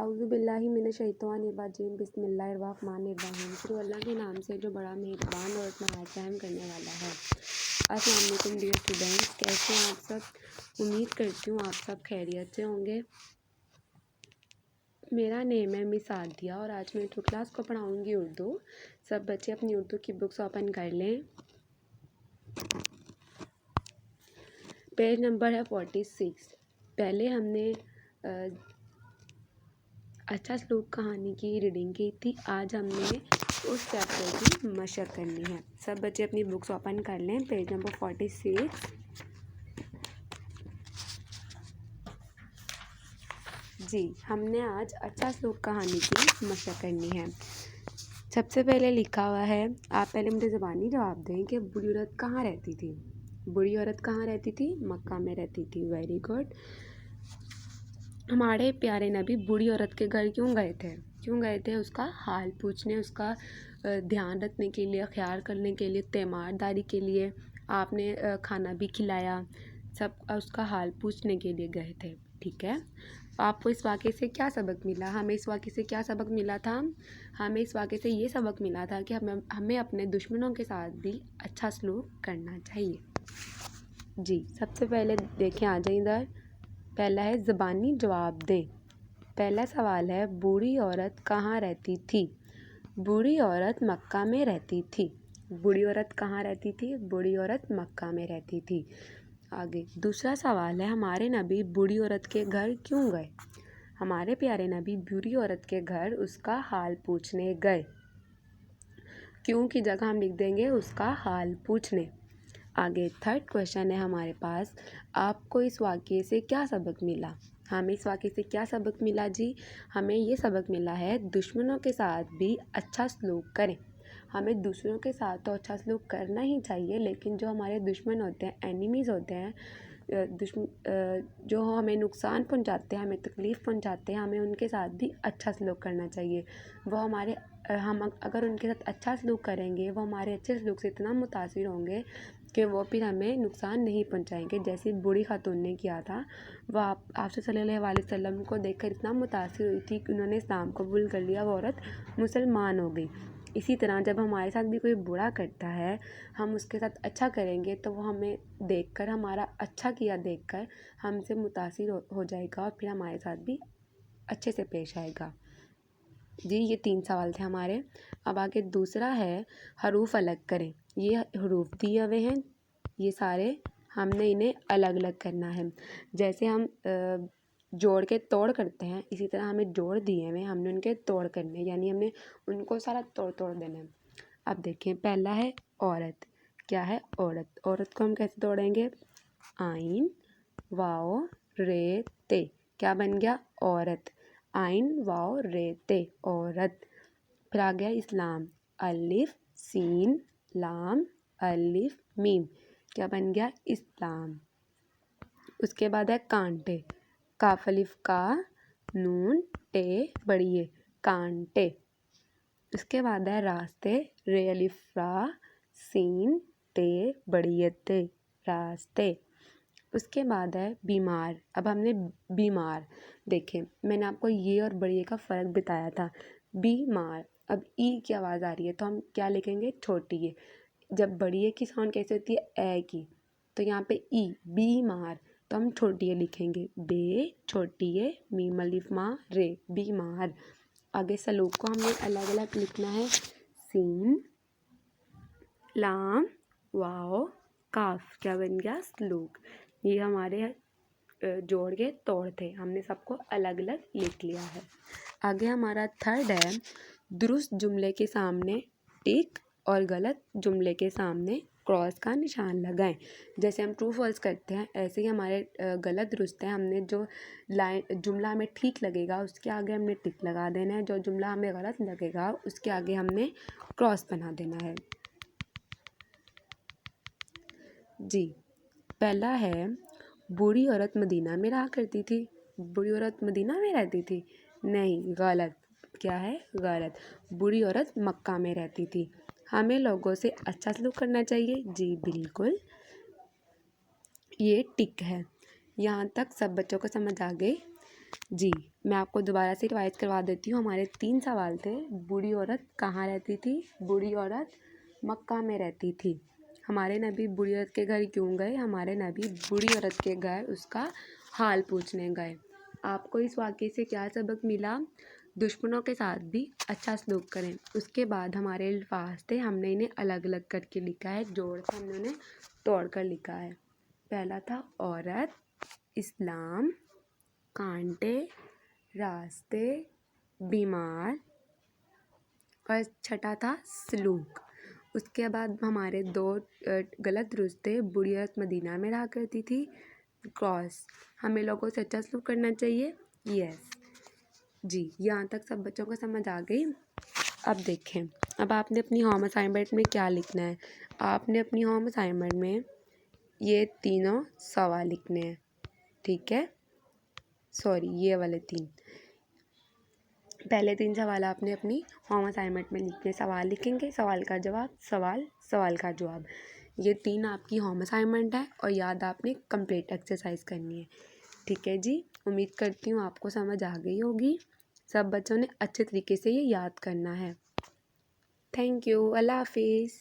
आउज़ुबिल्लाहिमिनश्शैतानिर्रजीम बिस्मिल्लाहिर्रहमानिर्रहीम। शुरू अल्लाह के नाम से जो बड़ा मेहरबान और नहायत रहम करने वाला है। अस्सलाम वालेकुम डियर स्टूडेंट्स, कैसे हैं आप सब। उम्मीद करती हूँ आप सब खैरियत से होंगे। मेरा नेम है मिस आदिया और आज मैं टू क्लास को पढ़ाऊँगी उर्दू। सब बच्चे अपनी उर्दू की बुक्स ओपन कर लें। पेज नंबर है 46। पहले हमने अच्छा सलूक कहानी की रीडिंग की थी। आज हमने उस चैप्टर की मशक करनी है। सब बच्चे अपनी बुक्स ओपन कर लें। Page number 46। जी, हमने आज अच्छा सलूक कहानी की मशक करनी है। सबसे पहले लिखा हुआ है, आप पहले मुझे ज़बानी जवाब दें कि बुरी औरत कहाँ रहती थी। बुरी औरत कहाँ रहती थी? मक्का में रहती थी। Very good. हमारे प्यारे नबी बूढ़ी औरत के घर क्यों गए थे? क्यों गए थे? उसका हाल पूछने, उसका ध्यान रखने के लिए, ख्याल करने के लिए, तीमारदारी के लिए। आपने खाना भी खिलाया, सब उसका हाल पूछने के लिए गए थे। ठीक है, आपको इस वाक़े से क्या सबक मिला? हमें इस वाक़े से क्या सबक मिला था? हमें इस वाक़े से ये सबक मिला था कि हमें अपने दुश्मनों के साथ भी अच्छा सलूक करना चाहिए। जी, सबसे पहले देखें, आ जाए इधर। पहला है ज़बानी जवाब दें। पहला सवाल है, बूढ़ी औरत कहाँ रहती थी? बूढ़ी औरत मक्का में रहती थी। बूढ़ी औरत कहाँ रहती थी? बूढ़ी औरत मक्का में रहती थी। आगे दूसरा सवाल है, हमारे नबी बूढ़ी औरत के घर क्यों गए? हमारे प्यारे नबी बूढ़ी औरत के घर उसका हाल पूछने गए। क्यों की जगह हम लिख देंगे उसका हाल पूछने। आगे थर्ड क्वेश्चन है हमारे पास, आपको इस वाक़ये से क्या सबक मिला? हमें इस वाक़ये से क्या सबक मिला जी? हमें ये सबक मिला है दुश्मनों के साथ भी अच्छा सलूक करें। हमें दूसरों के साथ तो अच्छा सलूक करना ही चाहिए, लेकिन जो हमारे दुश्मन होते हैं, एनिमीज़ होते हैं, जो हमें नुकसान पहुंचाते हैं, हमें तकलीफ़ पहुंचाते हैं, हमें उनके साथ भी अच्छा सलूक करना चाहिए। हम अगर उनके साथ अच्छा सलूक करेंगे, वो हमारे अच्छे सलूक से इतना मुतासिर होंगे कि वो फिर हमें नुकसान नहीं पहुंचाएंगे। जैसे बूढ़ी खातून ने किया था, वह आपसे सल्लल्लाहु अलैहि वसल्लम को देखकर इतना मुतासिर हुई थी कि उन्होंने इस्लाम कबूल कर लिया, वो औरत मुसलमान हो गई। इसी तरह जब हमारे साथ भी कोई बुरा करता है, हम उसके साथ अच्छा करेंगे तो वो हमें देखकर, हमारा अच्छा किया देखकर हमसे मुतासिर हो जाएगा और फिर हमारे साथ भी अच्छे से पेश आएगा। जी, ये 3 सवाल थे हमारे। अब आगे दूसरा है, हरूफ अलग करें। ये हरूफ दिए हुए हैं, ये सारे हमने इन्हें अलग अलग करना है। जैसे हम जोड़ के तोड़ करते हैं, इसी तरह हमें जोड़ दिए हुए, हमने उनके तोड़ करने, यानी हमने उनको सारा तोड़ तोड़ देना है। अब देखें, पहला है औरत। क्या है? औरत। औरत को हम कैसे तोड़ेंगे? आइन वाओ रे ते। क्या बन गया? औरत। आइन वाओ रे ते, औरत। फिर आ गया इस्लाम। अलिफ सीन लाम अलिफ मीम। क्या बन गया? इस्लाम। उसके बाद है कांटे। काफ अलिफ का, नून टे बड़िए, कांटे। उसके बाद है रास्ते। रे अलिफ रा, सीन ते बड़िए ते, रास्ते। उसके बाद है बीमार। अब हमने बीमार, देखें मैंने आपको ये और बड़िए का फ़र्क बताया था। बीमार, अब ई की आवाज़ आ रही है तो हम क्या लिखेंगे? छोटी ए। जब बड़िए की साउंड कैसे होती है? ए की। तो यहाँ पे ई, बीमार, तो हम छोटी ए लिखेंगे। बे छोटी ए, मीम अलिफ मा रे, बीमार। आगे सलूक को हमने अलग अलग लिखना है। सीन लाम वाओ काफ। क्या बन गया? सलूक। ये हमारे जोड़ के तोड़ थे, हमने सबको अलग अलग लिख लिया है। आगे हमारा थर्ड है, दुरुस्त जुमले के सामने टिक और गलत जुमले के सामने क्रॉस का निशान लगाएं। जैसे हम ट्रू फॉल्स करते हैं, ऐसे ही हमारे गलत दुरुस्त है। हमने जो जुमला हमें ठीक लगेगा उसके आगे हमने टिक लगा देना है, जो जुमला हमें गलत लगेगा उसके आगे हमने क्रॉस बना देना है। जी, पहला है, बूढ़ी औरत मदीना में रहा करती थी। बूढ़ी औरत मदीना में रहती थी? नहीं, गलत। क्या है? गलत। बूढ़ी औरत मक्का में रहती थी। हमें लोगों से अच्छा सलूक करना चाहिए। जी बिल्कुल, ये टिक है। यहाँ तक सब बच्चों को समझ आ गई। जी, मैं आपको दोबारा से रिवाइज़ करवा देती हूँ। हमारे 3 सवाल थे। बूढ़ी औरत कहाँ रहती थी? बूढ़ी औरत मक्का में रहती थी। हमारे नबी बूढ़ी औरत के घर क्यों गए? हमारे नबी बूढ़ी औरत के घर उसका हाल पूछने गए। आपको इस वाक़ये से क्या सबक मिला? दुश्मनों के साथ भी अच्छा सलूक करें। उसके बाद हमारे अल्फाज थे, हमने इन्हें अलग-अलग करके लिखा है, जोड़ के हमने उन्हें तोड़ कर लिखा है। पहला था औरत, इस्लाम, कांटे, रास्ते, बीमार और छठा था सलूक। उसके बाद हमारे 2 गलत दुरुस्त थे। बूढ़ी औरत मदीना में रहा करती थी। क्रॉस, हमें लोगों से अच्छा सलूक करना चाहिए। यस जी, यहाँ तक सब बच्चों को समझ आ गई। अब देखें, अब आपने अपनी होम असाइनमेंट में क्या लिखना है। आपने अपनी होम असाइनमेंट में ये तीनों सवाल लिखने हैं, ठीक है। सॉरी, ये वाले 3 पहले 3 सवाल आपने अपनी होम असाइनमेंट में लिखने। सवाल लिखेंगे, सवाल का जवाब, सवाल, सवाल का जवाब। ये 3 आपकी होम असाइनमेंट है और याद आपने कंप्लीट एक्सरसाइज करनी है, ठीक है जी। उम्मीद करती हूँ आपको समझ आ गई होगी। सब बच्चों ने अच्छे तरीके से ये याद करना है। Thank you. अल्लाह हाफिज़।